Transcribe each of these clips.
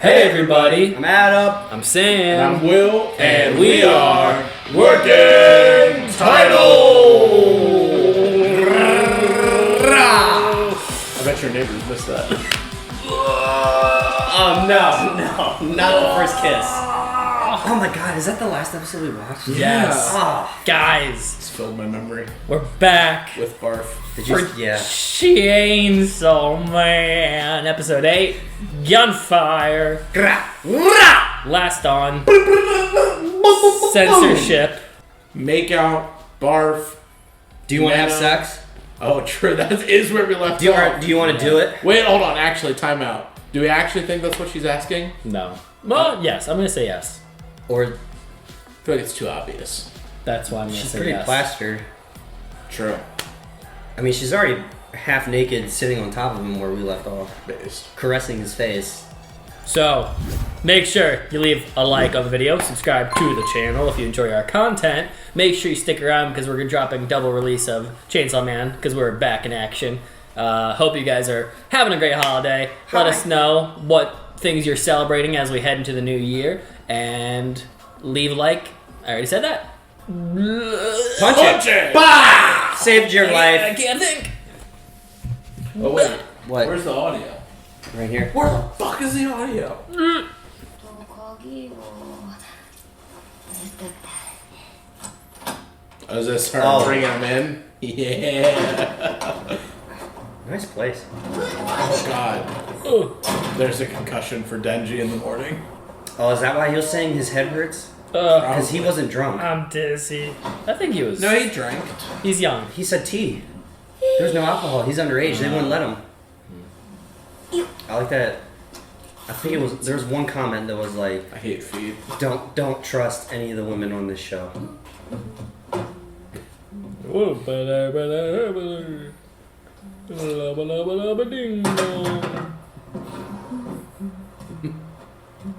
Hey everybody, I'm Adam. I'm Sam. And I'm Will. And we are Working Title! I bet your neighbors missed that. Oh no, not the first kiss. Oh my god, is that the last episode we watched? Yes. Oh, Guys, It's filled my memory we're back with barf. did for you? Yeah. Chainsaw Man, episode 8, Gunfire. Last on censorship. Make out, barf. Do you want to have Nano. sex? Oh, true. That is where we left Do off. you want to do it? Wait, hold on. Actually, time out. Do we actually think that's what she's asking? No. Well, yes, I'm gonna say yes. Or I feel like it's too obvious. That's why I'm gonna she's say pretty yes. plastered. True. I mean, she's already half naked, sitting on top of him where we left off, Based. caressing his face. So, make sure you leave a like on the video, subscribe to the channel if you enjoy our content. Make sure you stick around because we're dropping double release of Chainsaw Man because we're back in action. Hope you guys are having a great holiday. Let us know what things you're celebrating as we head into the new year. And leave a like. I already said that. Punch it! Bah! Saved your I life. can't think. Oh, wait. What? Where's the audio? Right here. Where the fuck is the audio? Oh, is this her bringing him in? Yeah. Nice place. Oh, God. There's a concussion for Denji in the morning. Oh, is that why he was saying his head hurts? Because he wasn't drunk. I'm dizzy. I think he was. No, he drank. He's young. He said tea. There's no alcohol. He's underage. They wouldn't let him. I like that. I think it was. There was one comment that was like, I hate feet. "Don't trust any of the women on this show."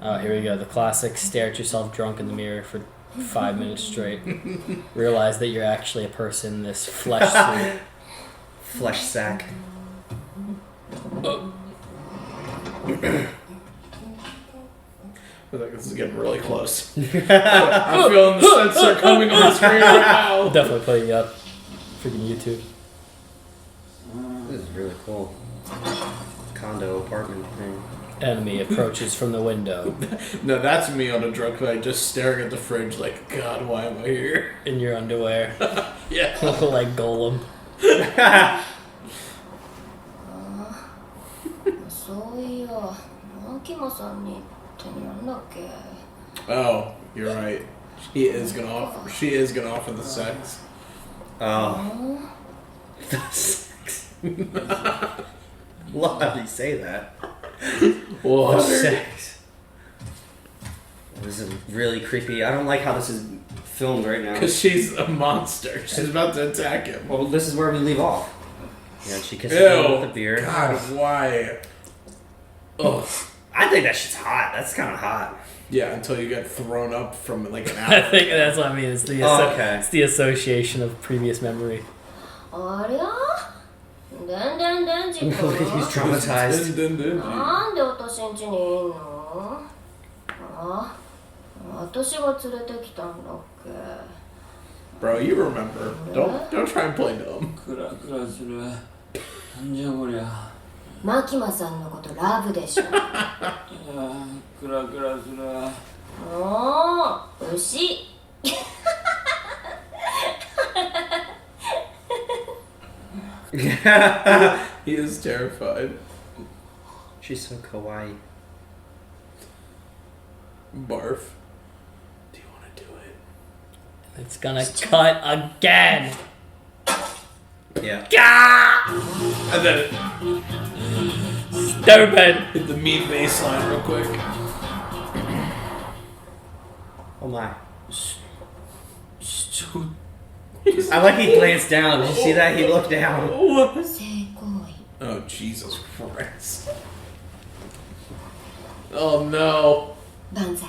Oh, here we go. The classic stare at yourself drunk in the mirror for 5 minutes straight. Realize that you're actually a person in this flesh suit. Flesh sack. I feel like this is getting really close. I'm feeling the sensor coming on the screen right now. Definitely putting up freaking YouTube. This is really cool. Condo apartment thing. Enemy approaches from the window. No, that's me on a drunk night, just staring at the fridge like, God, why am I here? In your underwear. Yeah. Like Golem. Oh, you're right. She is gonna offer the sex. Oh. The sex. Love how you say that. What? Sex. This is really creepy. I don't like how this is filmed right now. Because she's a monster. She's about to attack him. Well, this is where we leave off. Yeah, she kisses Ew. him with the beer. God, why? Ugh. I think that shit's hot. That's kind of hot. Yeah, until you get thrown up from like an I hour. think that's what I mean. It's the, okay. it's the association of previous memory. He's traumatized. Dun, dun, dun. Bro, you remember. Don't try and play dumb. マキマさんのことラブでしょクラクラするおー牛 He is terrified. She's so kawaii. Barf. Do you want to do it? It's gonna cut again. Yeah. And then Stupid. hit the mean bass line real quick. Oh my. Shoot. I like he glanced down. Did you see that? He looked down. 性行為 Oh, Jesus Christ. Oh, no. 万歳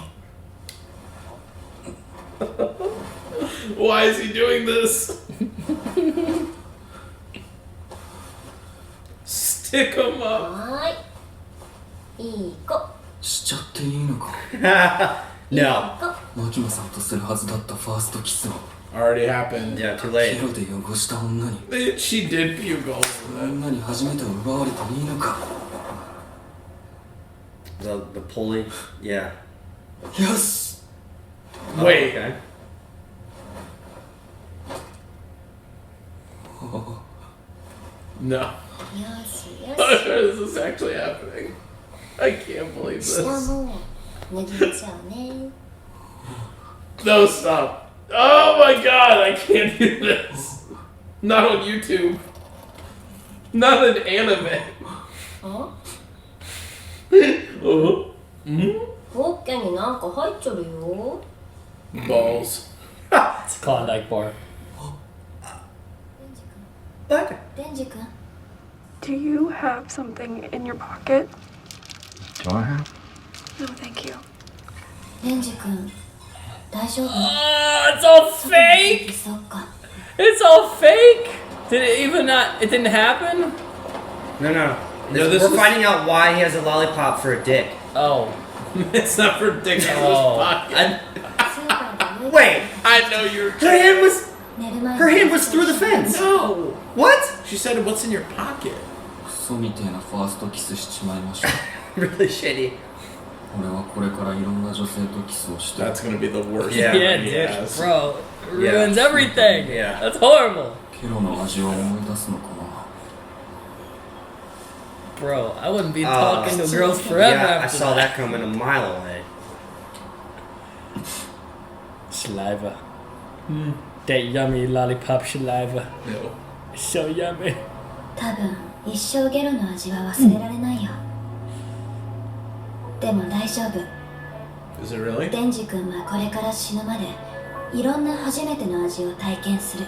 Why is he doing this? Stick him up. はーいいい子 Shh. ちゃっていいのか No. マキマさんとするはずだったファーストキスを Already happened. Yeah, too ゲ late. ロで汚した女に She did puke all over that. 女に初めて奪われていいのか The pulley. Yeah. よし Oh, Wait. Okay. No. よしよ This is actually happening. I can't believe し下 this. も脱ぎましょうね No, stop. Oh my god, I can't do this. Not on YouTube. Not an anime. あ Oh. ポッケになんか入っちゃるよ Balls. It's a Klondike bar. What? デンジ君 Do you have something in your pocket? Do I have? No, thank you. デンジ君大丈夫 Oh, it's all fake! そっか It's all fake! Did it even not, it didn't happen? No, no. No, this We're is- finding out why he has a lollipop for a dick. Oh. It's not for Dick in his Oh. pocket. スーパーで Wait. I know you're. Her hand was. 寝る前に Her hand was through the fence. No. What? She said, "What's in your pocket?" クソみてえなファーストキスしちまいました Really shitty. 俺はこれからいろんな女性とキスをして That's gonna be the worst. Yeah. Yeah, he dude. has. Bro, it Yeah. ruins everything. Yeah. That's horrible. ケロの味を思い出すのかな Bro, I wouldn't be Oh. talking to girls forever Yeah, I after saw that. that coming a mile away. Saliva. That yummy lollipop saliva. No. It's so yummy. 多分一生ゲロの味は忘れられないよ、でも大丈夫 Is it really? デンジ君はこれから死ぬまでいろんな初めての味を体験する、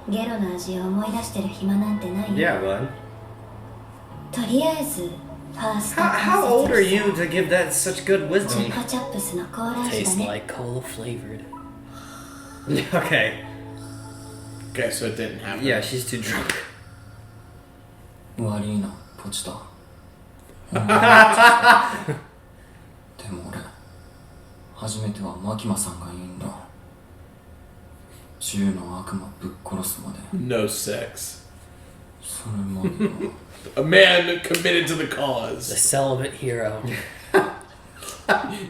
ゲロの味を思い出してる暇なんてないよ、 Yeah, bud. とりあえずファースト How old are you to give that such good チ wisdom? ッパチャップスのコーラ味だ Tastes ね like cola flavored. Okay. Okay, so it didn't happen. Yeah, she's too drunk. 悪いなポチタでも俺初めてはマキマさんがいいんだ10の悪魔ぶっ殺すまで No sex. それまでは A man committed to the The cause. celibate hero.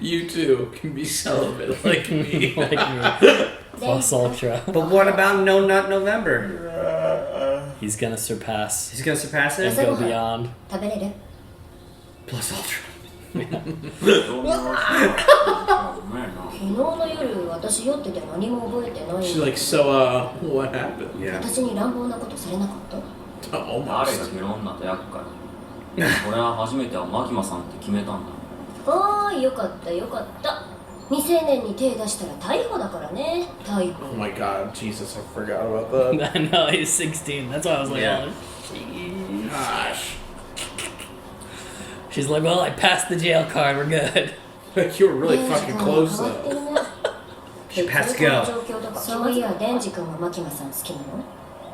You too can be celibate like me. Like me. Plus ultra. But what about No Nut November? He's gonna surpass He's gonna surpass and it? go beyond. 食べれる Plus Ultra. 昨日の夜私酔ってて何も覚えてない She's like, so, what happened? Yeah. 私に乱暴なことされなかった Almost. ゲロ女と厄介俺は初めてはマキマさんって決めたんだああよかったよかった未成年に手出したら逮捕だからね逮捕 Oh my god, Jesus, I forgot about that. No, he's 16. That's why I was like, Yeah. oh, sheesh. Gosh. She's like, well, I passed the jail card. We're good. You were really ねえ fucking 時間が close 変わって though. るね She passed 別に go. この状況とかそういやデンジ君はマキマさん好きなの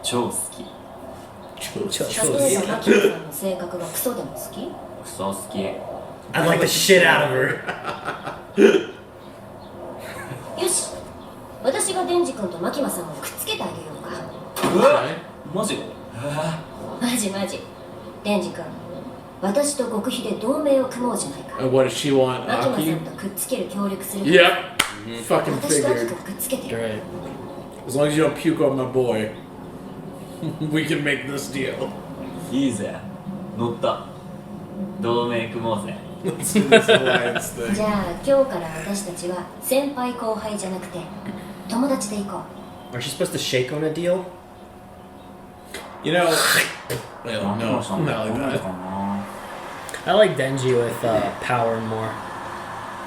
超好き例えばマキマさんの性格がクソでも好きクソ好き I'd like the shit out of her. よし私がデンジ君とマキマさんをくっつけてあげようか Okay. マジマジマジデンジ君私と極秘で同盟を組もうじゃないか And what does she want, マキマさ Aki? んとくっつける協力する Yep. Fucking 私とアキ figured. 君くっつけて Great. As long as you don't puke on my boy, we can make this deal. いいぜ乗った同盟組もうぜ Let's do this alliance じ thing. ゃあ今日から私たちは先輩後輩じゃなくて友達で行こ Are she supposed to shake on a deal? You know, well, マキ no, マさん not 来 like ない that. かな I like Denji with power more.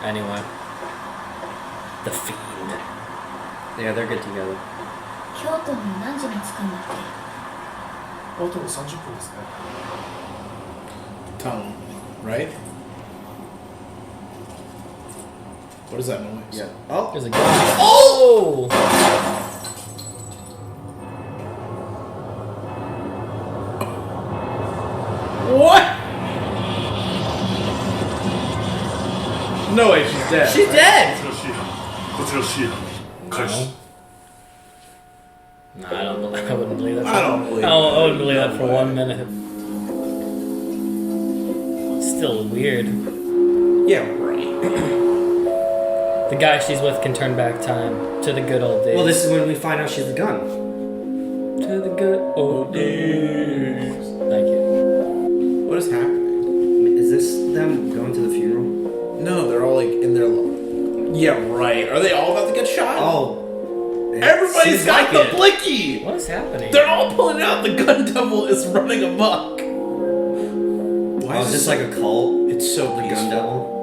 Anyway. The Fiend. Yeah, they're good together. う京都に何時に着くんだっけ あと30分ですね。 Tone, right? What is that noise? Yeah. Oh. There's a guy. Oh! What? No way, she's dead. She's dead. こちら C 班開始 No, I wouldn't believe that. I don't believe I wouldn't believe that for way. 1 minute. Still weird. Yeah, right. The guy she's with can turn back time to the good old days. Well, this is when we find out she's the gun. To the good old days. Thank you. What is happening? Is this them going to the funeral? No, they're all like in their. Yeah, right. Are they all about to get shot? Oh. It Everybody's seems got like the it. blicky. What is happening? They're all pulling out. The gun devil is running amok. Oh, is this like a cult? It's so The gun peaceful. devil?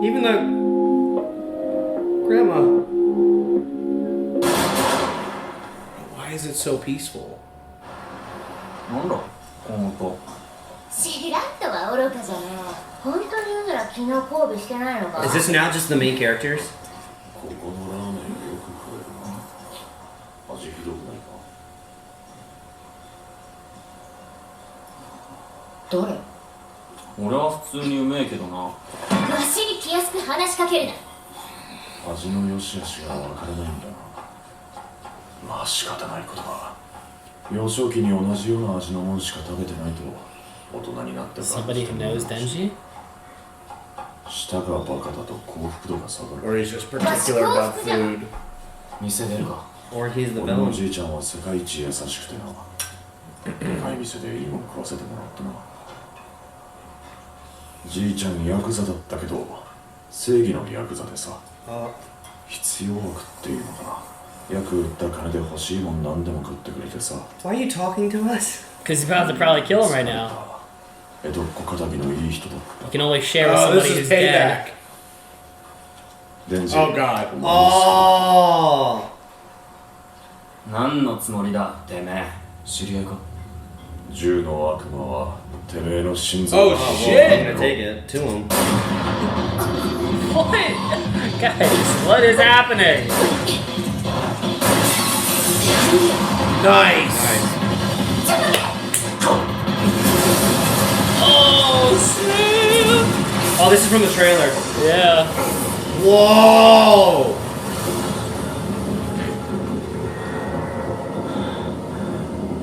Even though... Grandma. Why is it so peaceful? なんだこの音。知らんとは愚かじゃねえ。本当に言うなら昨日交尾してないのか。 Is this now just the main characters? ここのラーメンよく食えるな味ひどくないか誰？俺は普通にうめえけどな。わしに気安く話しかけるな。味の良し悪しが分からないんだなまあ仕方ないことだ幼少期に同じような味のものしか食べてないと大人になってから Somebody who knows Denji? 舌がバカだと幸福度が下がる Or he's just particular about food. 店出るか。 Or he's the 俺の villain? じいちゃんは世界一優しくてなでかい店でいいもの食わせてもらったなじいちゃんヤクザだったけど正義のヤクザでさ必要悪っていうのかな役売った金で欲しいもん何でも買ってくれてさ Why are you talking to us? Because you're about to probably kill him right now. 江戸っ子かたぎのいい人だっ You can only share with Oh, somebody this who's is dead. payback. たデンジ Oh god. お前の Oh! 何のつもりだ、てめえ。知り合いか。銃の悪魔はてめえの心臓 Oh, だ I'm shit! gonna take it to him. What? Guys, what is happening? Nice. Oh, snap! Oh, this is from the trailer. Yeah. Whoa!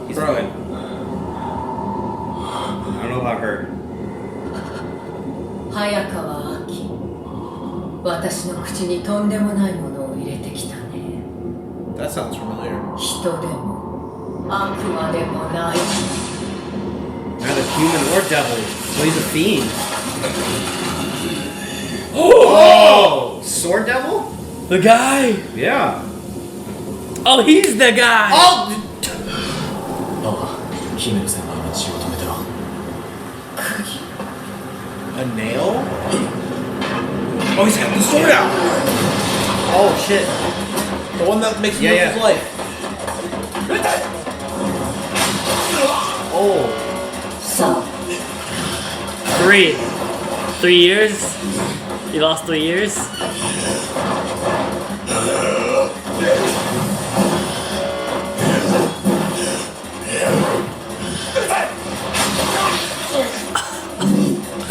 He's Bro. fine. I don't know about her. 早川亜希、私の口にとんでもないものを入れてきたね。 That sounds familiar. 人でも悪魔でもない。 Neither human or devil. So he's a fiend. Oh! Sword devil? The guy! Yeah. Oh, he's the guy! Oh! 姫の先輩が血を止めてろ。 A nail? Oh, he's got the sword out. Oh shit. The one that makes him Yeah, lose yeah. his life. Oh. さあ、 3 years? You lost 3 years?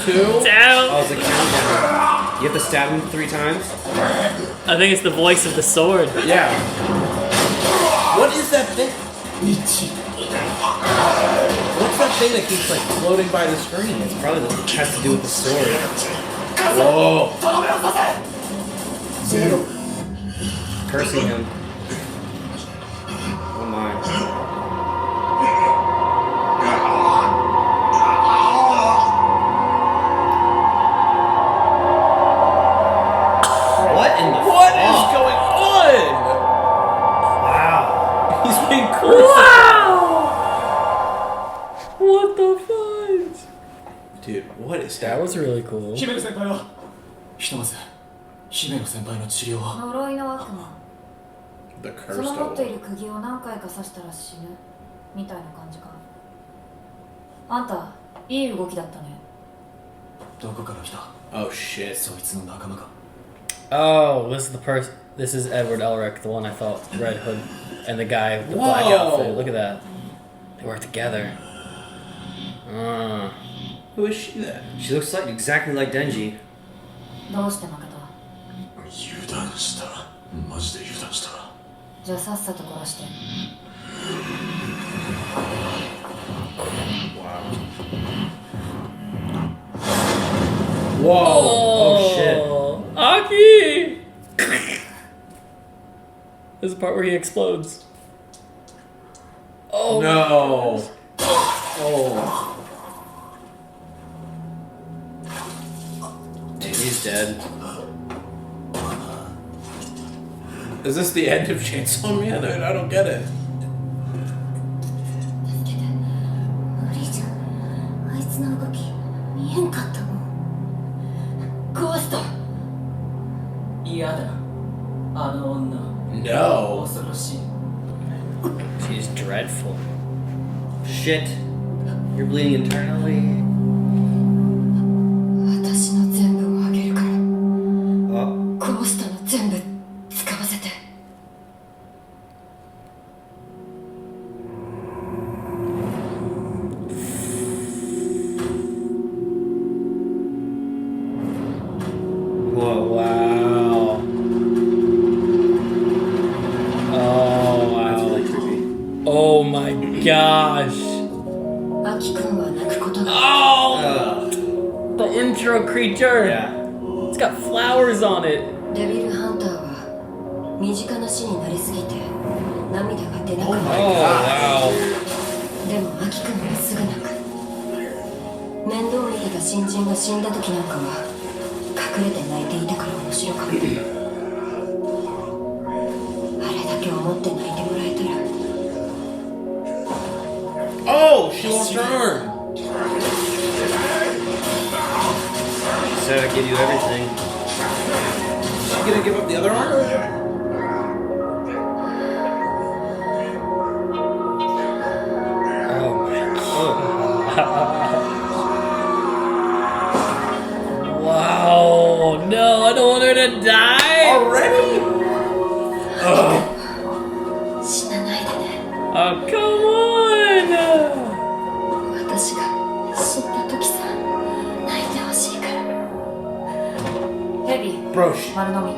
Two. Down! Oh, it's a countdown. You have to stab him 3 times? I think it's the voice of the sword. Yeah. What is that thing? What's that thing that keeps like floating by the screen? It's probably has to do with the sword. Whoa. Cursing him. Oh my. What in the What is fuck? going on? Wow. He's being cursed. Wow! What the fudge? Dude, what is That that? was really cool. 姫の先輩はひとまず姫の先輩の治療は。呪いの悪魔。 The そ cursed の持っている devil. 釘を何回か刺したら死ぬみたいな感じか。あんたいい動きだったね。どこから来た。 Oh shit. そいつの仲間か。 Oh, this is the person. This is Edward Elric, the one I thought Red Hood, and the guy with the black Whoa. outfit. Look at that. They work together. Who is she then? She looks like exactly like Denji. どうして誠？油断した。マジで油断した。じゃあさっさと殺して。Whoa! Oh shit! Aki! There's a part where he explodes. Oh No. Oh. Dude, he's dead. Is this the end of Chainsaw Man? I don't get it. 無理じゃん。あいつの動き見えんかったもん。ゴースト。嫌だ。あの女。 No. 恐ろしい。 She's dreadful. Shit. You're bleeding internally. 私の全部をあげるから。 Oh. ゴーストの全部使わせて。 Whoa. Wow. Oh, That's wow. really creepy. Oh my gosh. アキ君は泣くことが。 Oh! The intro creature! Yeah. It's got flowers on it. デビルハンターは身近な死になりすぎて涙が出なくなる。 Oh, wow. でもアキ君はすぐ泣く。面倒見てた新人が死んだ時なんかは隠れて泣いていたから面白かった。あれだけ思って泣いてもらえたら。 Oh, she lost her arm. Said I'd give you everything. Is she gonna give up the other arm? Oh my god. Wow. No, I don't want her to die. Already? Oh. 死なないでね。 Oh, come on. 私が死んだ時さ泣いてほしいから。ヘビー Bro, she, 丸飲み。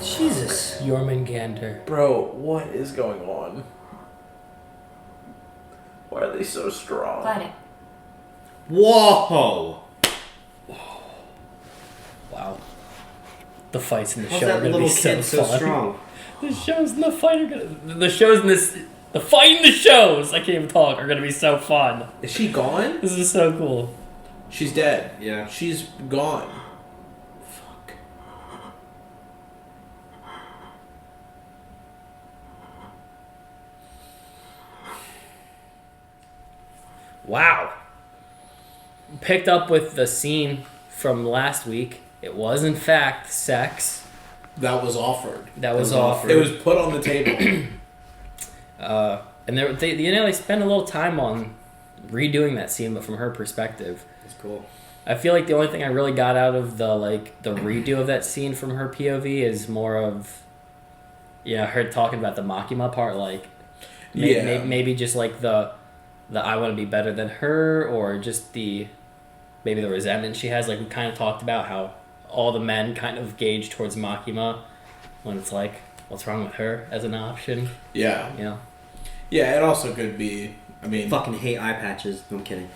Jesus. Jormungandr. bro, what is going on? Why are they so strong? 帰れ。 Whoa. Wow. The fights in the How's show are that gonna be little so kid so fun. strong? The shows and the fight are gonna. The shows in this. The fight in the shows, I can't even talk, are gonna be so fun. Is she gone? This is so cool. She's dead. Yeah. She's gone. Fuck. Wow. Picked up with the scene from last week. It was, in fact, sex. That was offered. That was offered. It was put on the table. And they spent a little time on redoing that scene, but from her perspective. That's cool. I feel like the only thing I really got out of the redo of that scene from her POV is more of, her talking about the Makima part, maybe just like the I want to be better than her, or just maybe the resentment she has, like we kind of talked about how all the men kind of gauge towards Makima when it's like, what's wrong with her as an option? Yeah. Yeah. Yeah, it also could be, I mean... Fucking hate eye patches. No, I'm kidding.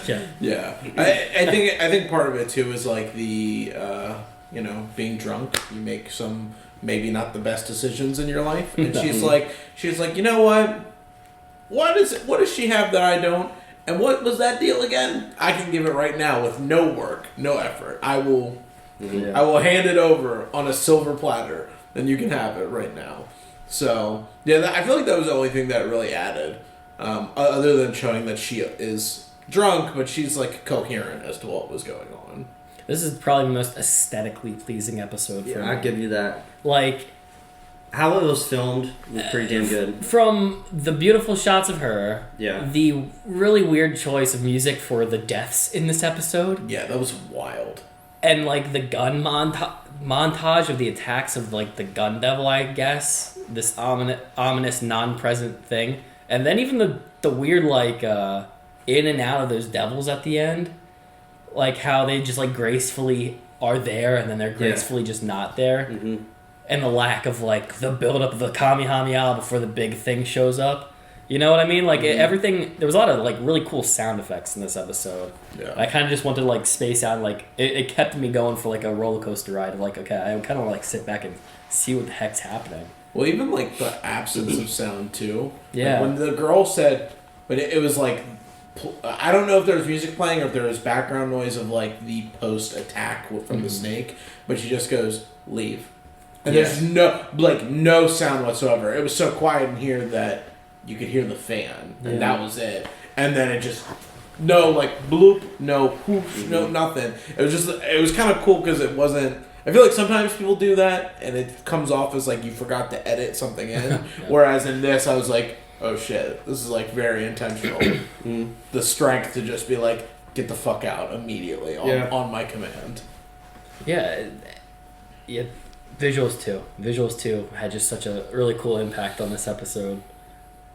Yeah. Yeah. I think part of it, too, is like the, being drunk. You make some maybe not the best decisions in your life. And she's like, you know what? What does she have that I don't? And what was that deal again? I can give it right now with no work, no effort. I will hand it over on a silver platter, and you can have it right now. So yeah, I feel like that was the only thing that really added, other than showing that she is drunk, but she's like coherent as to what was going on. This is probably the most aesthetically pleasing episode for me. I'll give you that. Like, how it was filmed was pretty damn good. From the beautiful shots of her, the really weird choice of music for the deaths in this episode. Yeah, that was wild. And like the gun montage of the attacks of like the gun devil, I guess. This ominous non-present thing. And then even the weird like in and out of those devils at the end, like how they just like gracefully are there and then they're gracefully just not there, and the lack of like the build up of the Kamehameha before the big thing shows up. You know what I mean? Like everything. There was a lot of like really cool sound effects in this episode. Yeah. I kind of just wanted to like space out. Like it kept me going for like a roller coaster ride of like, okay, I kind of like sit back and see what the heck's happening. Well, even like the absence of sound too. Yeah. Like, when the girl said, but it was like, I don't know if there was music playing or if there was background noise of like the post attack from the snake, but she just goes, "Leave," and there's no sound whatsoever. It was so quiet in here that you could hear the fan, and that was it. And then it just no like bloop, no whoosh, no nothing. It was kind of cool because it wasn't. I feel like sometimes people do that, and it comes off as like you forgot to edit something in. Whereas in this, I was like, oh shit, this is like very intentional. The strength to just be like, get the fuck out immediately on my command. Yeah. Visuals too had just such a really cool impact on this episode.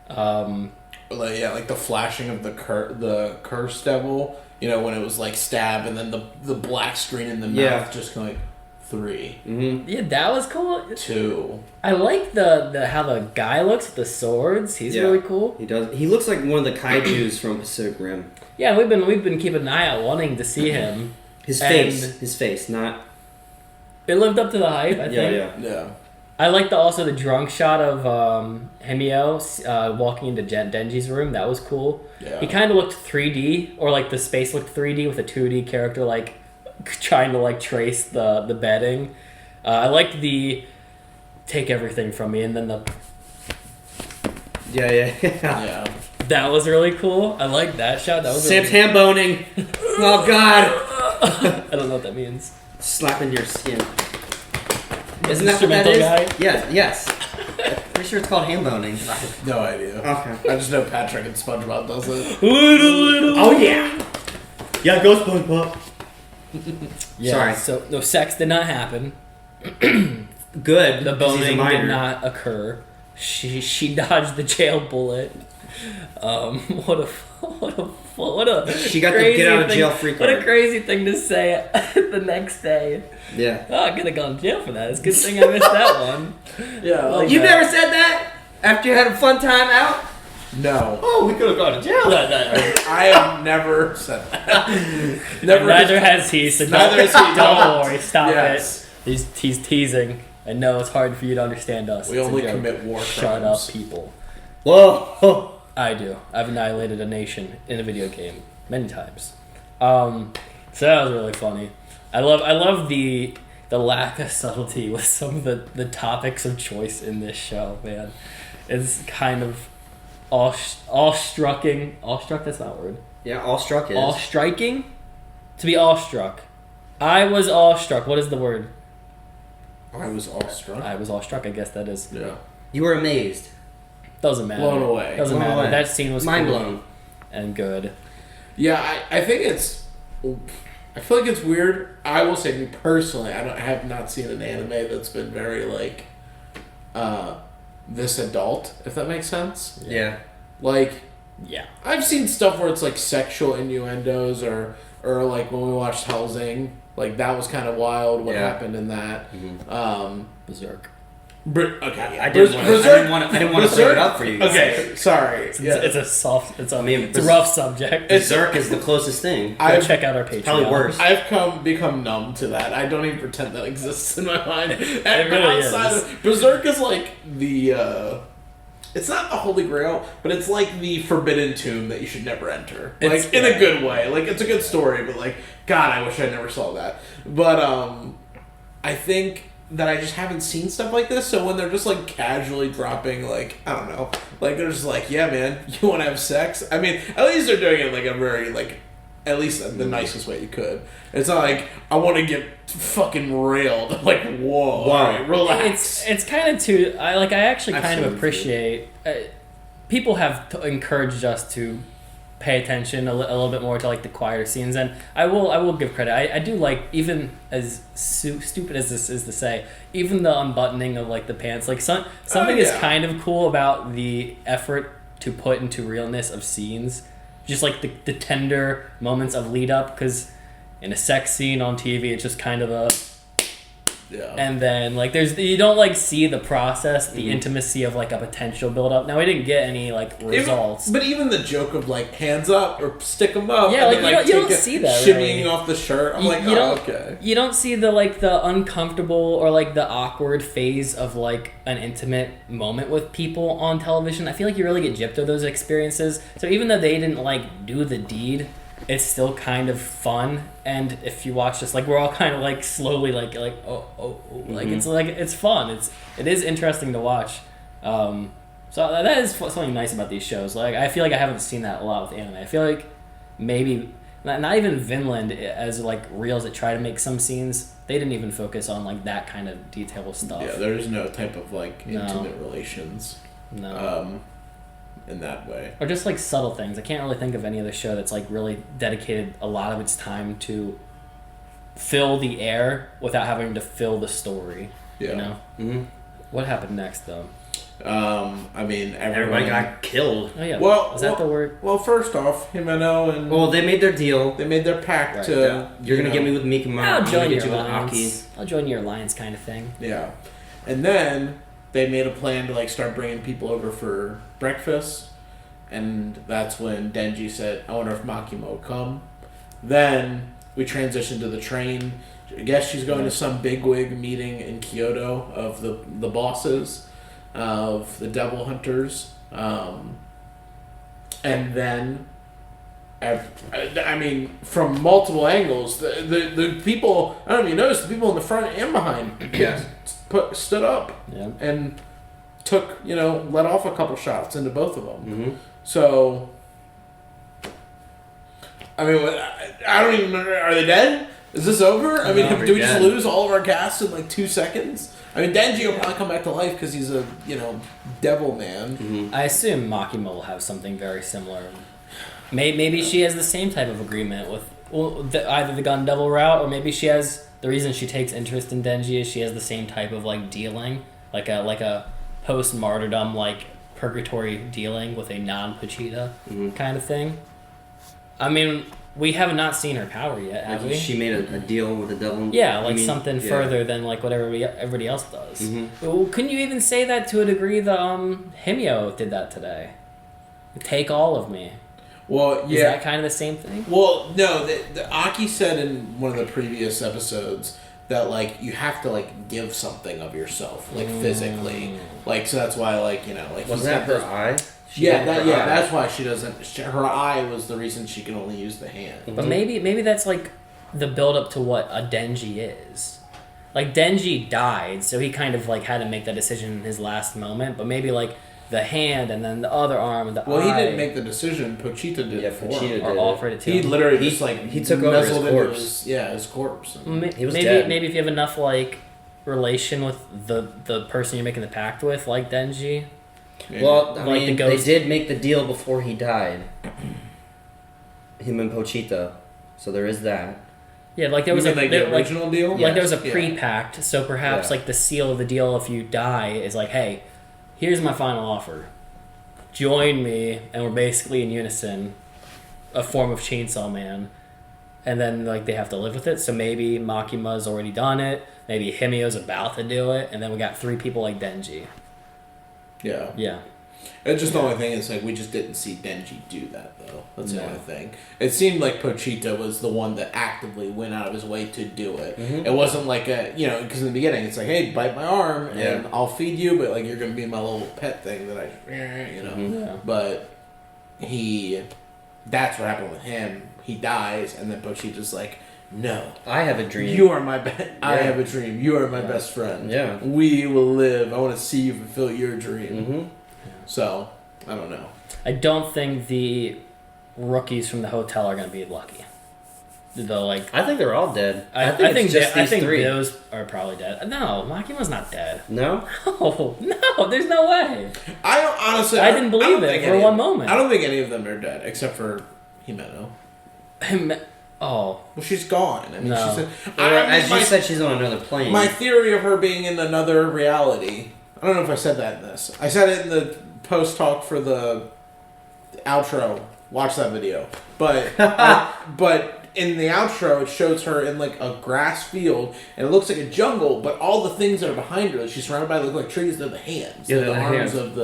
Like the flashing of the curse devil, you know, when it was like stab and then the black screen in the mouth just going 3. Yeah, that was cool. 2. I like the how the guy looks with the swords. He's really cool. He does. He looks like one of the kaijus from Pacific Rim. Yeah, we've been keeping an eye out, wanting to see him. His face, not. It lived up to the hype, I think. Yeah. I like the drunk shot of Himio walking into Denji's room. That was cool. Yeah. He kind of looked 3D, or like the space looked 3D with a 2D character like trying to like trace the bedding. I liked the take everything from me, and then the Yeah. that was really cool. I like that shot. That was Sam's hand boning. Oh God. I don't know what that means. Slapping your skin. Isn't that what that instrumental is? guy? Yes. Pretty sure it's called hand boning. No idea. Okay. I just know Patrick and SpongeBob does it. Oh yeah. Yeah, go SpongeBob. Yeah, Sorry. So no sex did not happen. Good. The 'cause he's a boning minor. did not occur. She dodged the jail bullet. What a She got the crazy get out of thing- jail free What a card. crazy thing to say the next day. Yeah. Oh, I could have gone to jail for that. It's a good thing I missed that one. Yeah. Like You that. never said that after you had a fun time out. No. Oh, we could have gone to jail. I have never said that. Never. Neither has he. So Neither has he. don't Don't. worry. Stop Yes. it. He's teasing. I know it's hard for you to understand us. We It's a only joke. commit war Shut crimes. up, people. Whoa. I do. I've annihilated a nation in a video game many times. So that was really funny. I love the lack of subtlety with some of the topics of choice in this show, man. It's kind of awestrucking. Awestruck, that's not a word. Yeah, awestruck is. Awestriking? To be awestruck. I was awestruck. What is the word? I was awestruck. I was awestruck, I guess that is. Yeah. You were amazed. Doesn't matter. Blown away. Doesn't Blown matter. away. That scene was Mind cool blown. and good. Yeah, I think it's. I feel like it's weird. I will say, me personally, I have not seen an anime that's been very like, this adult. If that makes sense. Yeah. Like, Yeah. I've seen stuff where it's like sexual innuendos, or like when we watched Hellsing, like that was kind of wild. What happened in that? Berserk. Okay, I didn't want to throw it up for you. Okay, sorry. It's a soft. It's a mean, it's a rough subject. Berserk is the closest thing. Go check out our Patreon. Probably worse. I've become numb to that. I don't even pretend that exists in my mind. It really is. Berserk is like the. It's not the Holy Grail, but it's like the forbidden tomb that you should never enter. It's- Like in a good way. Like it's a good story, but like God, I wish I never saw that. But I think that I just haven't seen stuff like this. So when they're just like casually dropping, like I don't know, like they're just like, yeah, man, you want to have sex? I mean, at least they're doing it in like a very like, at least the nicest way you could. It's not like I want to get fucking railed. Like whoa, all right, relax. It's kind of too. I actually I've kind seen of it appreciate. People have encouraged us to pay attention a little bit more to like the quieter scenes, and I will give credit. I do like, even as stupid as this is to say, even the unbuttoning of like the pants. Like something is yeah. kind of cool about the effort to put into realness of scenes. Just like the tender moments of lead up, because in a sex scene on TV, it's just kind of a... Yeah. And then, like, you don't, like, see the process, the intimacy of, like, a potential build-up. Now, we didn't get any, like, results. But even the joke of, like, hands up or stick them up. Yeah, and like, you don't see that, shimmying really. off the shirt. I'm okay. You don't see the, like, the uncomfortable or, like, the awkward phase of, like, an intimate moment with people on television. I feel like you really get gypped of those experiences. So even though they didn't, like, do the deed, it's still kind of fun. And if you watch this, like, we're all kind of, like, slowly, like like, it's fun. It is interesting to watch. So that is something nice about these shows. Like, I feel like I haven't seen that a lot with anime. I feel like maybe not even Vinland, as, like, reels that try to make some scenes, they didn't even focus on, like, that kind of detail stuff. Yeah, there's no type of, like, intimate relations. No. In that way. Or just, like, subtle things. I can't really think of any other show that's, like, really dedicated a lot of its time to fill the air without having to fill the story. Yeah. You know? Mm-hmm. What happened next, though? I mean, everybody got killed. Oh, yeah. Well, is that the word? Well, first off, Himeno and... Well, they made their deal. They made their pact Right, to... Yeah. You're going to get me with Mikama. I'll join your you with Aki. alliance. I'll join your alliance kind of thing. Yeah. And then they made a plan to, like, start bringing people over for breakfast. And that's when Denji said, I wonder if Makima will come. Then we transitioned to the train. I guess she's going to some bigwig meeting in Kyoto of the bosses of the Devil Hunters. And then, I mean, from multiple angles, the people, I don't even notice, the people in the front and behind stood up and took, let off a couple shots into both of them. Mm-hmm. So, I mean, I don't even remember. Are they dead? Is this over? I mean, do we just lose all of our cast in like 2 seconds? I mean, Denji will probably come back to life because he's a, devil man. Mm-hmm. I assume Makima will have something very similar. Maybe she has the same type of agreement with either the Gun Devil route, or maybe she has, the reason she takes interest in Denji is she has the same type of, like, dealing, like a post-martyrdom, like, purgatory dealing with a non-Pochita kind of thing. I mean, we have not seen her power yet, have we? She made a deal with the devil. Yeah, like something further than like what everybody else does. Mm-hmm. Well, couldn't you even say that to a degree? The Himyo did that today. Take all of me. Well, yeah. Is that kind of the same thing? Well, no. The Aki said in one of the previous episodes that, like, you have to, like, give something of yourself, like, physically. Like, so that's why, like, like... Wasn't that her eye? That's why she doesn't... Her eye was the reason she can only use the hand. But maybe that's, like, the build-up to what a Denji is. Like, Denji died, so he kind of, like, had to make that decision in his last moment, but maybe, like, the hand and then the other arm and the eye... Well, he didn't make the decision. Pochita did it for him. Pochita or offered it to He him. literally just, like... He took over his corpse. His corpse. He was maybe dead. Maybe if you have enough, like, relation with the person you're making the pact with, like Denji... Yeah. Well, I Like mean, the they ghost. did make the deal before he died. Him and Pochita. So there is that. Yeah, like there was You mean, like, the original deal? Like there was a Yeah. pre-pact, so perhaps Yeah. like the seal of the deal if you die is like, hey, here's my final offer. Join me, and we're basically in unison, a form of Chainsaw Man. And then like they have to live with it. So maybe Makima's already done it. Maybe Himyo's about to do it, and then we got 3 people like Denji. Yeah. Yeah. It's just the only thing is, like, we just didn't see Denji do that, though. That's the No. only thing. It seemed like Pochita was the one that actively went out of his way to do it. Mm-hmm. It wasn't like a, because in the beginning, it's like, hey, bite my arm, and I'll feed you, but, like, you're going to be my little pet thing that I, Mm-hmm. Yeah. But that's what happened with him. He dies, and then Pochita's like, no. I have a dream. You are my I have a dream. You are my best friend. Yeah. We will live. I want to see you fulfill your dream. Mm-hmm. So, I don't know. I don't think the rookies from the hotel are going to be lucky. Though, like, I think they're all dead. I think it's just I these think 3. those are probably dead. No, Makima's not dead. No? No, there's no way. I don't, honestly, I didn't believe don't it think for any one of- moment. I don't think any of them are dead, except for Himeno. Oh, Well, she's gone. I mean, No. she's As you said, she's on another plane. my theory of her being in another reality. I don't know if I said that in this. I said it in the post talk for the outro. Watch that video. But but in the outro, it shows her in like a grass field, and it looks like a jungle. But all the things that are behind her, she's surrounded by look like trees. They're the hands. Yeah, They're the the arms hands. of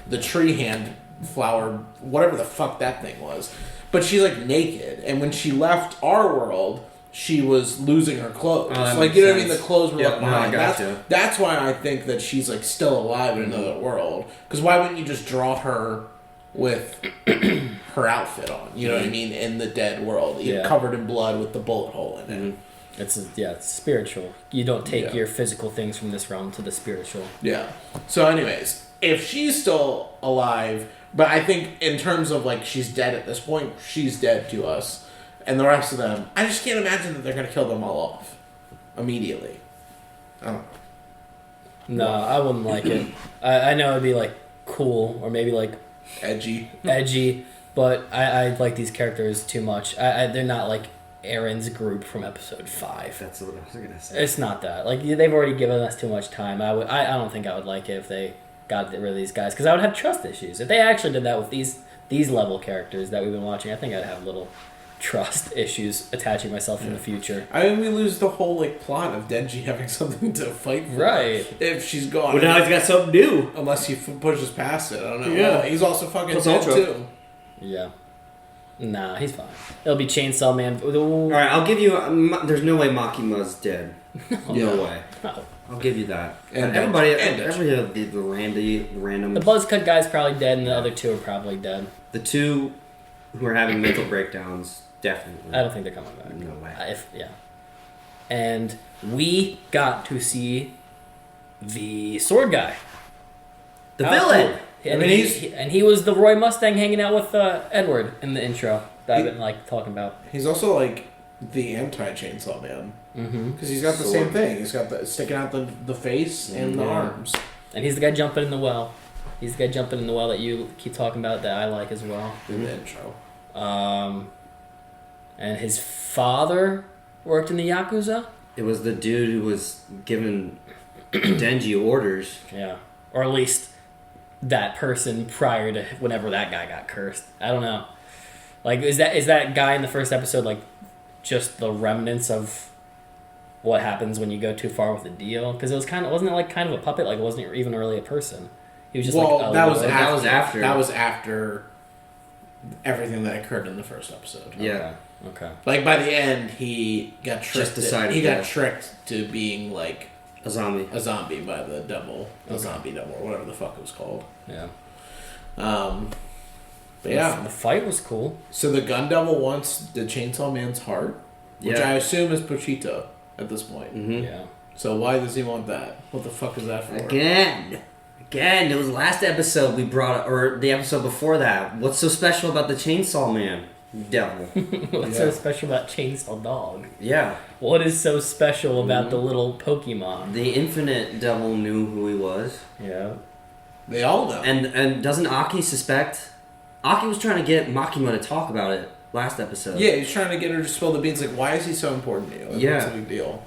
the tree hand flower, whatever the fuck that thing was. But she's like naked, and when she left our world, she was losing her clothes. Oh, that like makes you know what I mean? sense. The clothes were Yep, left no, I behind. gotcha. That's why I think that she's like still alive in another world. Because why wouldn't you just draw her with her outfit on? You know what I mean? In the dead world, Yeah. covered in blood with the bullet hole in it. It's spiritual. You don't take Yeah. your physical things from this realm to the spiritual. Yeah. So, anyways, if she's still alive, but I think in terms of like she's dead at this point, she's dead to us, and the rest of them, I just can't imagine that they're gonna kill them all off immediately. I don't know. No, I wouldn't like it. I know it'd be like cool or maybe like Edgy. edgy, but I like these characters too much. They're not like Aaron's group from episode 5. That's what I was gonna say. It's not that. Like they've already given us too much time. I don't think I would like it if they got rid of these guys because I would have trust issues. If they actually did that with these level characters that we've been watching, I think I'd have little trust issues attaching myself in the future. I mean, we lose the whole like plot of Denji having something to fight for. Right. If she's gone. Well, now he's got something new. Unless he pushes past it. I don't know. Yeah. Well, he's also fucking Plus dead Ultra. too. Yeah. Nah, he's fine. It'll be Chainsaw Man. All right, I'll give you. There's no way Makima's dead. No Yeah. way. No. I'll give you that. And everybody, Denji. the random, The Buzzcut guy's probably dead, and the other two are probably dead. the two who are having mental breakdowns, definitely. I don't think they're coming back. No way. And we got to see the sword guy. The How villain. cool. And, I mean, he was the Roy Mustang hanging out with Edward in the intro that I've been like talking about. He's also like the anti-Chainsaw Man. Mm-hmm. Because he's got the Sword. same thing. He's got the sticking out the face and the Yeah. arms. And he's the guy jumping in the well. He's the guy jumping in the well that you keep talking about that I like as well. In the intro. And his father worked in the Yakuza. It was the dude who was giving Denji orders. Yeah. Or at least that person prior to whenever that guy got cursed. I don't know. Like, is that guy in the first episode like just the remnants of what happens when you go too far with the deal? Because it was wasn't it like kind of a puppet? Like, it wasn't even really a person. He was just Well, like that was little- after. after. That was after everything that occurred in the first episode. Yeah. Okay. Like by the end, he got tricked. decided, he got yeah. tricked to being like A zombie. a zombie by the devil, the Okay. zombie devil, or whatever the fuck it was called. Yeah. But yeah. The fight was cool. So the gun devil wants the Chainsaw Man's heart, which Yeah. I assume is Pochito at this point. Mm-hmm. Yeah. So why does he want that? What the fuck is that for? Again, it was last episode we brought, or the episode before that. What's so special about the Chainsaw Man? Devil. What's so special about Chainsaw Dog? Yeah. What is so special about the little Pokemon? The Infinite Devil knew who he was. Yeah. They all know. And doesn't Aki suspect? Aki was trying to get Makima to talk about it last episode. Yeah, he's trying to get her to spill the beans. Like, why is he so important to you? Like, Yeah. What's the big deal?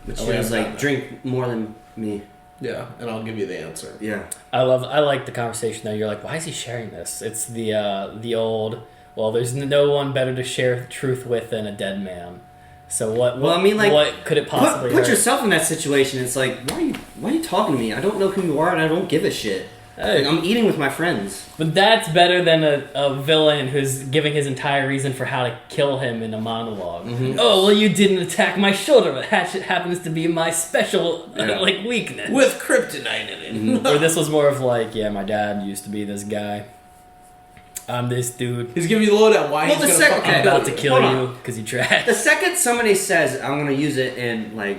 But Oh, she we was haven't like, done that. drink more than me. Yeah, and I'll give you the answer. Yeah. I like the conversation though. You're like, why is he sharing this? It's the old. Well, there's no one better to share the truth with than a dead man. So what? Well, I mean, like, what could it possibly Put hurt? yourself in that situation. It's like, why are you talking to me? I don't know who you are, and I don't give a shit. Hey. Like, I'm eating with my friends. But that's better than a villain who's giving his entire reason for how to kill him in a monologue. Mm-hmm. Oh, well, you didn't attack my shoulder, but hatchet happens to be my special Yeah. like weakness. With kryptonite in it. Or this was more of like, yeah, my dad used to be this guy. I'm this dude. He's giving you the lowdown. Why Well, he's the gonna second- fucking I'm Okay. about to kill Hold on. you because you trash. The second somebody says, I'm going to use it in, like,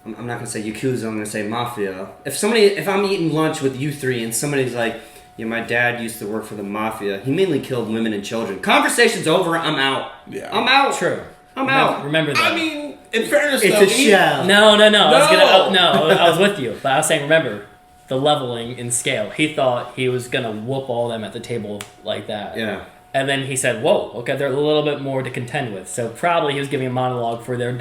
I'm not going to say Yakuza, I'm going to say Mafia. If I'm eating lunch with you three and somebody's like, yeah, my dad used to work for the Mafia. He mainly killed women and children. Conversation's over. I'm out. Yeah. I'm out. True. I'm out. Remember that. I mean, in fairness, It's though, a shell. No. I was No! gonna. I was with you, but I was saying, remember the leveling in scale. He thought he was gonna whoop all them at the table like that. Yeah. And then he said, whoa, okay, they're a little bit more to contend with. So probably he was giving a monologue for their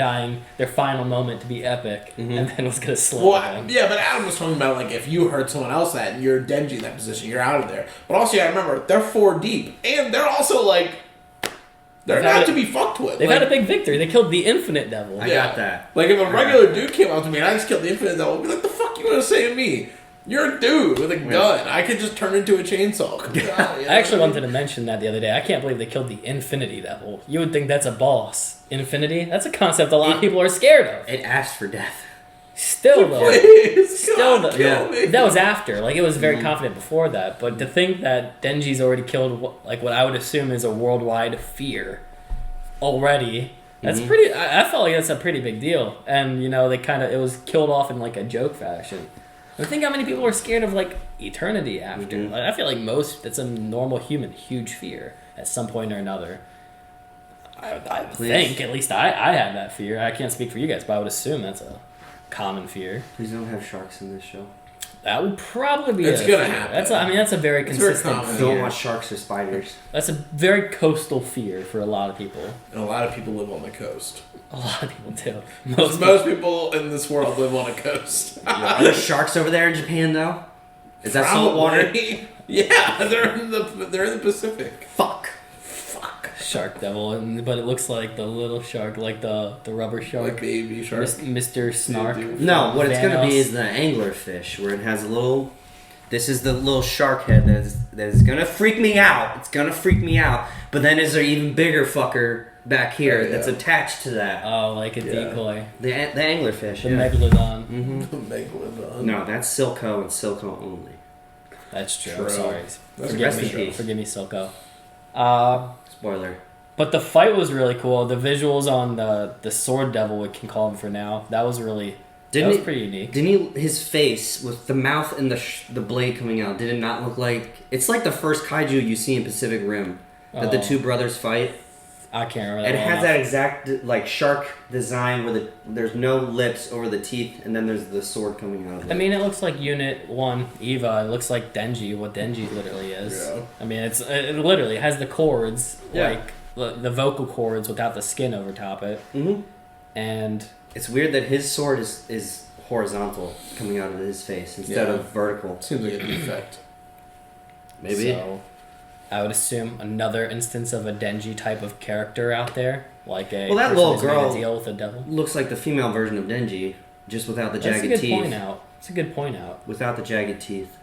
final moment to be epic, and then was going to slow down. Yeah, but Adam was talking about, like, if you heard someone else that and you're Denji in that position, you're out of there. But also, you gotta remember, they're 4 deep, and they're also, like, they're not to be fucked with. They've had a big victory. They killed the Infinite Devil. I got that. Like, if a regular dude came up to me and I just killed the Infinite Devil, I'd be like, the fuck you gonna say to me? You're a dude with a gun. I could just turn into a chainsaw. I actually wanted to mention that the other day. I can't believe they killed the Infinity Devil. You would think that's a boss. Infinity? That's a concept a lot of people are scared of. It asked for death. Still, though. Please, Still, God, though. kill me. That was after. Like, it was very confident before that. But to think that Denji's already killed, like, what I would assume is a worldwide fear already... That's pretty... I felt like that's a pretty big deal. And, you know, it was killed off in, like, a joke fashion. I think how many people are scared of, like, eternity after. Like, I feel like that's a normal human, huge fear at some point or another. I think, at least I have that fear. I can't speak for you guys, but I would assume that's a common fear. Please don't have sharks in this show. That would probably be It's a gonna fear. happen. That's a very consistent common. fear. Don't want sharks or spiders. That's a very coastal fear for a lot of people. And a lot of people live on the coast. A lot of people do. Most people in this world live on a coast. Are there sharks over there in Japan, though? Is that salt water? Yeah, they're in the Pacific. Fuck. Shark Devil, but it looks like the little shark, like the rubber shark. Like baby shark. Mr. Snark. No, what it's going to Thanos. be is the anglerfish, where it has a little... This is the little shark head that is going to freak me out. It's going to freak me out. But then is there even bigger fucker back here that's attached to that? Oh, like a decoy. The anglerfish, The yeah. Megalodon. Megalodon. No, that's Silco and Silco only. That's true. True. I'm sorry. That's rest in peace. Forgive me, Silco. Spoiler. But the fight was really cool. The visuals on the Sword Devil, we can call him for now, that was pretty unique. Didn't his face with the mouth and the blade coming out, did it not look like... It's like the first kaiju you see in Pacific Rim that the two brothers fight. I can't remember that. It has that exact like shark design where there's no lips over the teeth and then there's the sword coming out of it. I mean, it looks like Unit 1 Eva. It looks like Denji, what Denji literally is. Yeah. I mean, it literally has the chords, Yeah. like the vocal cords without the skin over top it. Mm-hmm. And It's weird that his sword is horizontal coming out of his face instead of vertical. Seems like a defect. Maybe. So, I would assume another instance of a Denji type of character out there, like a Well, that person little who's made a girl deal with the devil. looks like the female version of Denji, just without the That's jagged a good teeth. point out. It's a good point out. Without the jagged teeth.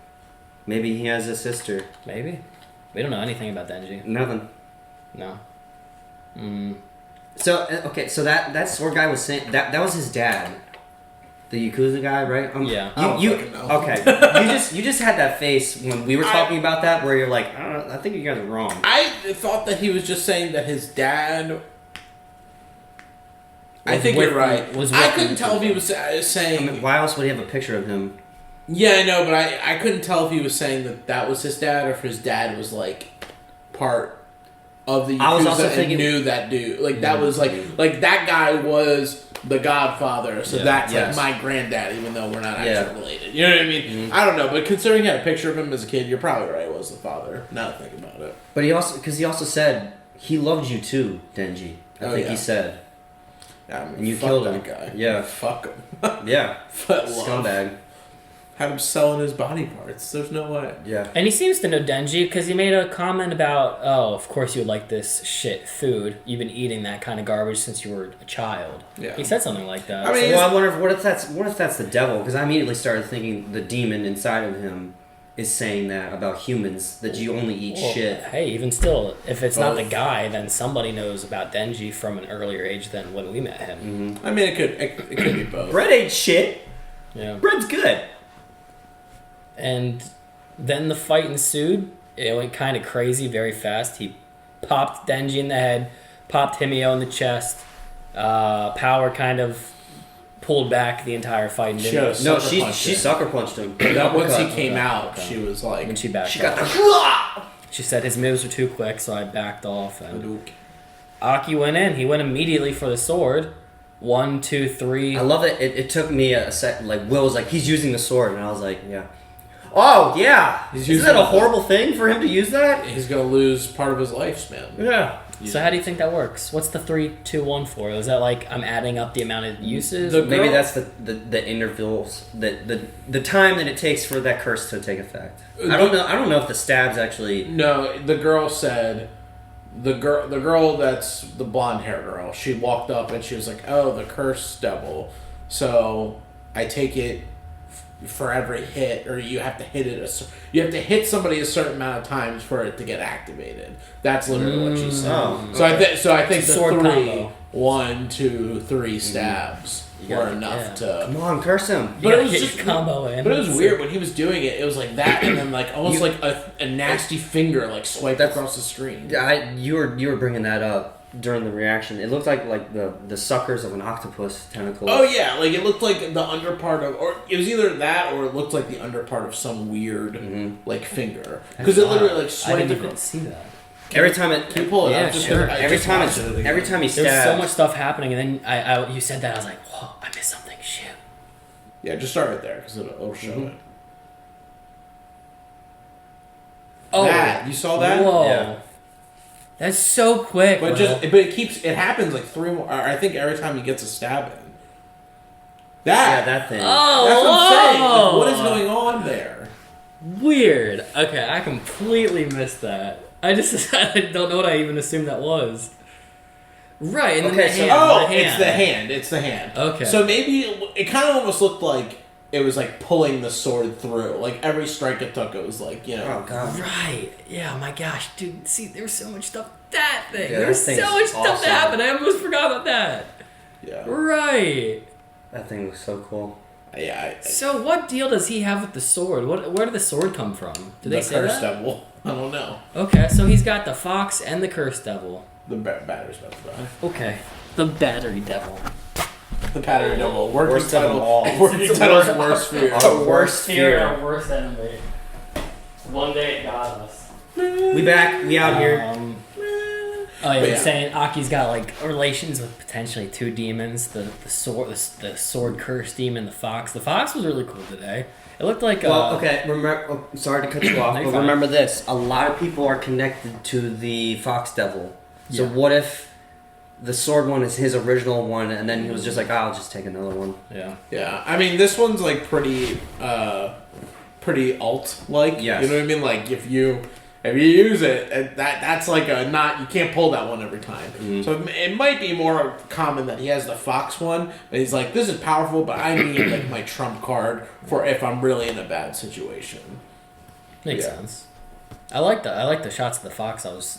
Maybe he has a sister. Maybe. We don't know anything about Denji. Nothing. No. So okay, so that sword guy was saying that was his dad, the Yakuza guy, right? Yeah. I don't You fucking know. okay? you just had that face when we were talking about that, where you're like, I don't know, I think you guys are wrong. I thought that he was just saying that his dad. I think with you're right. was I with couldn't him. tell if he was I saying. mean, why else would he have a picture of him? Yeah, I know, but I couldn't tell if he was saying that was his dad or if his dad was like part of the I was also Yakuza and thinking- knew that dude. Like that was like that guy was the Godfather, so that's Yes. like my granddad, even though we're not Yeah. actually related. You know what I mean? I don't know, but considering you had a picture of him as a kid, you're probably right. It was the father. Now that I think about it. But he also said he loved you too, Denji. I think he said. I mean, And you fuck killed that him. guy. Yeah. Fuck him. Yeah. But love. Scumbag. Had him selling his body parts. There's no way. Yeah. And he seems to know Denji because he made a comment about, oh, of course you would like this shit food. You've been eating that kind of garbage since you were a child. Yeah. He said something like that. I mean, Well, I wonder what if that's the devil? Because I immediately started thinking the demon inside of him is saying that about humans, that you only eat Well, shit. Hey, even still, if it's not the Both. guy, then somebody knows about Denji from an earlier age than when we met him. I mean, it could be both. Bread ain't shit. Yeah. Bread's good. And then the fight ensued. It went kind of crazy very fast. He popped Denji in the head, popped Himio in the chest. Power kind of pulled back the entire fight. And didn't She No, Sucker she punched him. sucker punched him. That once he Uppercut. came out, Okay. she was like, when she backed She got off. the. She said his moves were too quick, so I backed off. And Aki went in. He went immediately for the sword. 1, 2, 3. I love it. It took me a sec. Like Will was like, he's using the sword, and I was like, yeah. Oh yeah. He's Isn't using that a the- horrible thing for him to use that? He's gonna lose part of his lifespan. Yeah. So how do you think that works? What's the 3, 2, 1 for? Is that like I'm adding up the amount of uses? The- Maybe girl- that's the intervals, the time that it takes for that curse to take effect. I don't know if the stabs actually. No, the girl said, the girl that's the blonde hair girl. She walked up and she was like, "Oh, the curse devil." So I take it for every hit, or you have to hit it. You have to hit somebody a certain amount of times for it to get activated. That's literally what she said. Oh, So I think the sword 3, combo. 1, 2, 3 stabs were enough to. Come on, curse him. But it was Get just your combo in. But it was weird when he was doing it. It was like that, and then like almost like a nasty finger like swiped That's- across the screen. You were bringing that up during the reaction. It looked like the suckers of an octopus tentacle. Oh yeah, like it looked like the underpart of, or it was either that or it looked like the underpart of some weird like finger, because it literally like I swiped didn't even across. see that. Every time it. Can you pull it yeah, up? Just sure. I Every just time watched it again. every time he There was stabs. so much stuff happening, and then I you said that I was like, whoa, I missed something. Shoot. Yeah, just start right there because it'll show it. Oh, That, you saw that? Whoa. Yeah. That's so quick. But Will. it happens like 3 more. I think every time he gets a stab in. Yeah, That. that thing. Oh, That's what I'm saying. Like, whoa. what is going on there? Weird. Okay, I completely missed that. I just I don't know what I even assumed that was. Right, and then Okay, the so- hand. Oh, the it's hand. the hand. It's the hand. Okay. So maybe it kind of almost looked like it was like pulling the sword through. Like every strike it took, it was like, you know. Oh god. Right. Yeah, my gosh, dude. See, there's so much stuff. That thing. Yeah, There's that so thing's much stuff awesome. that happened. I almost forgot about that. Yeah. Right. That thing was so cool. Yeah. So what deal does he have with the sword? Where did the sword come from? Did they The say curse that? devil. I don't know. Okay, so he's got the fox and the curse devil. The battery's about to die. Okay. The battery devil. The battery devil. Working Worst of them title. all. Working It's title's worst- worst fear. Our worst fear. Our worst enemy. One day it got us. We back. We out here. Oh yeah, But you're yeah. saying Aki's got like relations with potentially 2 demons: the sword curse demon, the fox. The fox was really cool today. It looked like Well, okay. Remember, sorry to cut you off, No, but you're fine. remember this: a lot of people are connected to the fox devil. So Yeah. what if the sword one is his original one, and then he was just like, "I'll just take another one." Yeah. Yeah. I mean, this one's like pretty alt like. Yes. You know what I mean? Like if you use it, that's like a not, you can't pull that one every time. Mm-hmm. So it might be more common that he has the fox one, and he's like, this is powerful, but I need like my trump card for if I'm really in a bad situation. Makes Yeah. sense. I like the shots of the fox. I was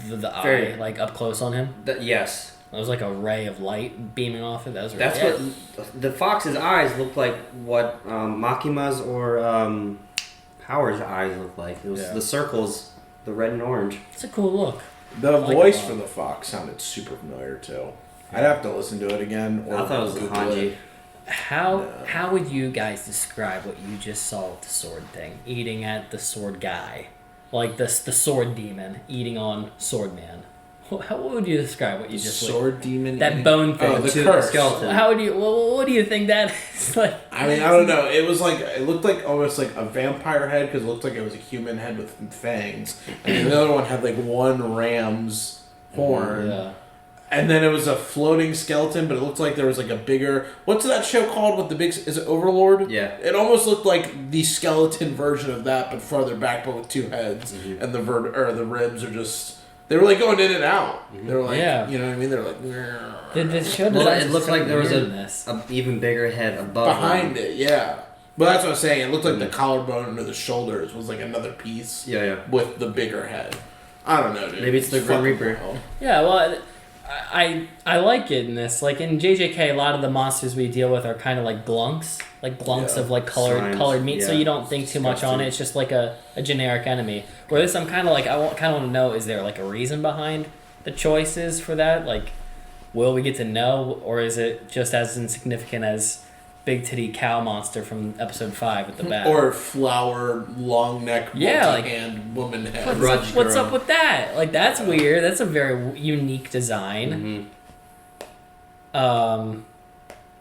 the Very- eye like up close on him. Yes. That was like a ray of light beaming off it. That was really That's what the fox's eyes look like. What Makima's or Howard's eyes look like. It was Yeah. the circles, the red and orange. It's a cool look. The like voice it. for the fox sounded super familiar too. I'd have to listen to it again. Or I thought it was Google Hanji. it. How would you guys describe what you just saw with the sword thing? Eating at the sword guy. Like the sword demon eating on sword man. How would you describe what you just Sword demon. that bone thing? Oh, the To curse. skeleton. How would you? What do you think that is like? I mean, I don't know. It was like, it looked like almost like a vampire head because it looked like it was a human head with fangs, and the other one had like one ram's horn, Yeah. and then it was a floating skeleton. But it looked like there was like a bigger. What's that show called with the big? Is it Overlord? Yeah. It almost looked like the skeleton version of that, but farther back, but with 2 heads, and the the ribs are just. They were like going in and out. They were like, Yeah. you know what I mean? They're like The show Well, designs it looked some like there was weirdness. a even bigger head above behind him. it, yeah. But that's what I'm saying. It looked like the collarbone under the shoulders was like another piece. Yeah, yeah. With the bigger head. I don't know, dude. Maybe it's the Grim fucking Reaper. wild. Yeah, well, I like it in this. Like in JJK, a lot of the monsters we deal with are kind of like glunks Yeah. of like Slimes, colored meat. So yeah. you don't think too much on it. It's just like a generic enemy. Where this, I'm kind of like kind of want to know: is there like a reason behind the choices for that? Like, will we get to know, or is it just as insignificant as big titty cow monster from episode 5 with the bat? Or flower, long neck, Yeah, like- multi-hand woman head. What's girl. up with that? Like, that's weird. That's a very unique design. Mm-hmm.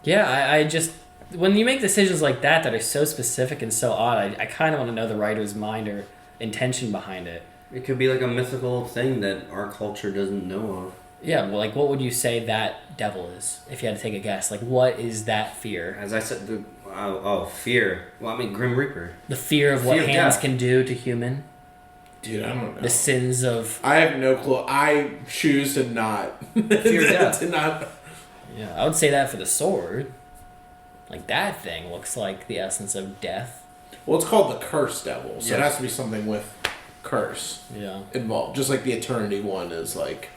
Yeah, I just when you make decisions like that are so specific and so odd, I kind of want to know the writer's mind or intention behind it. It could be like a mythical thing that our culture doesn't know of. Yeah, well, like, what would you say that devil is, if you had to take a guess? Like, what is that fear? As I said, fear. Well, I mean, Grim Reaper. The fear of what Fear of hands death. can do to human? Dude, I don't know. The sins of... I have no clue. I choose to not. Fear of death. To not. Yeah, I would say that for the sword. Like, that thing looks like the essence of death. Well, it's called the Curse Devil, so it Yes. has to be something with curse Yeah. involved. Just like the Eternity one is like,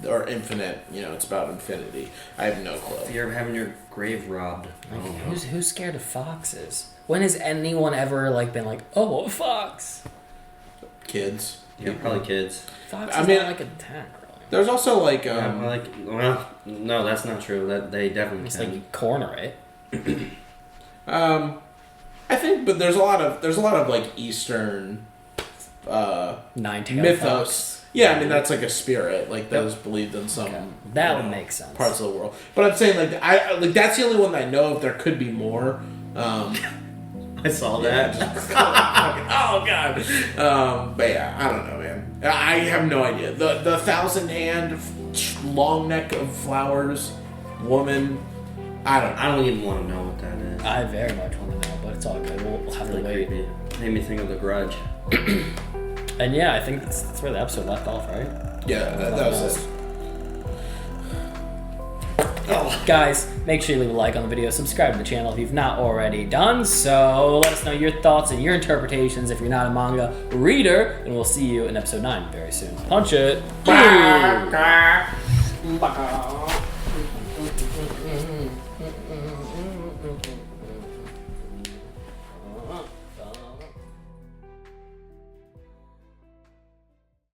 or infinite. You know, it's about infinity. I have no clue. Fear of having your grave robbed. I Like, don't know. who's scared of foxes? When has anyone ever, like, been like, oh, a fox? Kids. Yeah, probably kids. Fox I is mean, not like an attack, really. There's also like, Well, no, that's not true. That they definitely It's can. like you corner it. I think, but there's a lot of like Eastern, Nine-tailed mythos. fox. Yeah, I mean that's like a spirit, like that was believed in some Okay. That you would know, make sense. parts of the world. But I'm saying like that's the only one that I know of. There could be more. I saw that. Oh god. But yeah, I don't know, man. I have no idea. The 1,000-hand long neck of flowers woman. I don't know. I don't even want to know what that is. I very much want to know, but it's all good. We'll have to Really wait. creepy. Made me think of The Grudge. And yeah, I think that's where the episode left off, right? Yeah, that was it. Guys, make sure you leave a like on the video, subscribe to the channel if you've not already done so. Let us know your thoughts and your interpretations if you're not a manga reader, and we'll see you in episode 9 very soon. Punch it!